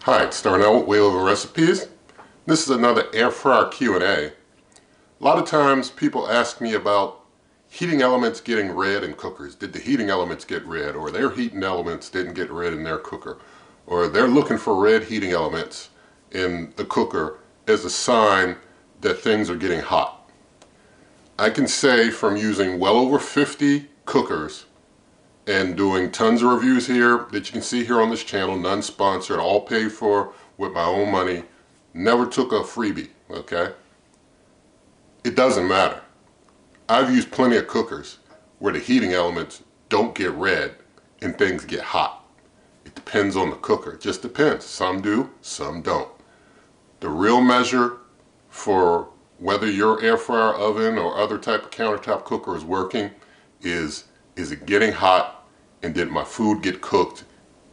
Hi, it's starting out with Way Over Recipes. This is another air fryer Q&A. A lot of times people ask me about heating elements getting red in cookers. Did the heating elements get red? Or their heating elements didn't get red in their cooker. Or they're looking for red heating elements in the cooker as a sign that things are getting hot. I can say from using well over 50 cookers and doing tons of reviews here that you can see here on this channel, none sponsored, all paid for with my own money, never took a freebie, okay? It doesn't matter. I've used plenty of cookers where the heating elements don't get red and things get hot. It depends on the cooker, it just depends. Some do, some don't. The real measure for whether your air fryer oven or other type of countertop cooker is working is it getting hot, and did my food get cooked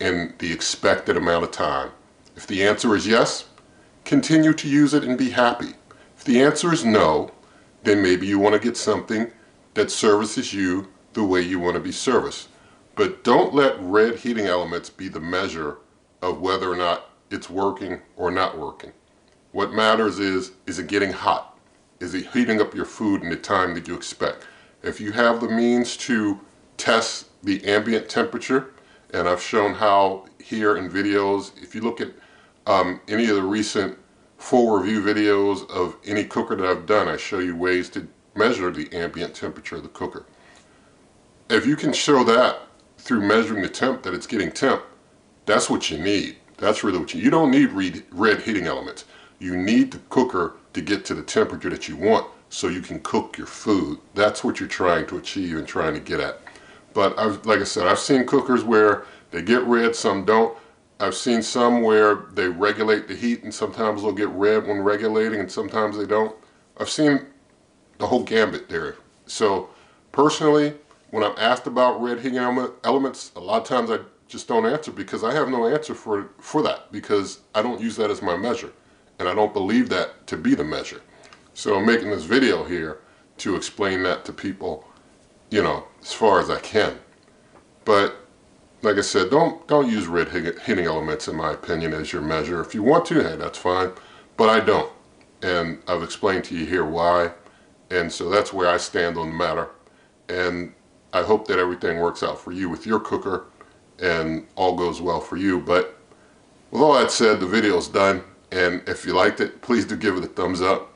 in the expected amount of time? If the answer is yes, continue to use it and be happy. If the answer is no, then maybe you want to get something that services you the way you want to be serviced. But don't let red heating elements be the measure of whether or not it's working or not working. What matters is it getting hot? Is it heating up your food in the time that you expect? If you have the means to test the ambient temperature, and I've shown how here in videos, if you look at any of the recent full review videos of any cooker that I've done, I show you ways to measure the ambient temperature of the cooker. If you can show that through measuring the temp that it's getting temp, that's what you need. That's really what you don't need red heating elements. You need the cooker to get to the temperature that you want so you can cook your food. That's what you're trying to achieve and trying to get at. But like I said, I've seen cookers where they get red, some don't. I've seen some where they regulate the heat and sometimes they'll get red when regulating and sometimes they don't. I've seen the whole gambit there. So personally, when I'm asked about red heating elements, a lot of times I just don't answer because I have no answer for that, because I don't use that as my measure. And I don't believe that to be the measure. So I'm making this video here to explain that to people, you know, as far as I can. But like I said, don't use red heating elements, in my opinion, as your measure. If you want to, hey, that's fine, but I don't. And I've explained to you here why. And so that's where I stand on the matter. And I hope that everything works out for you with your cooker and all goes well for you. But with all that said, the video's done. And if you liked it, please do give it a thumbs up.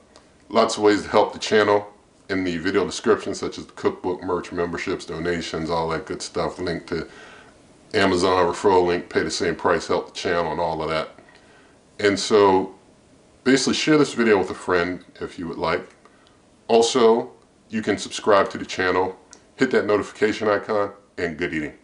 Lots of ways to help the channel in the video description, such as the cookbook, merch, memberships, donations, all that good stuff. Link to Amazon referral link, pay the same price, help the channel, and all of that. And so basically share this video with a friend if you would like. Also, you can subscribe to the channel, hit that notification icon, and good eating.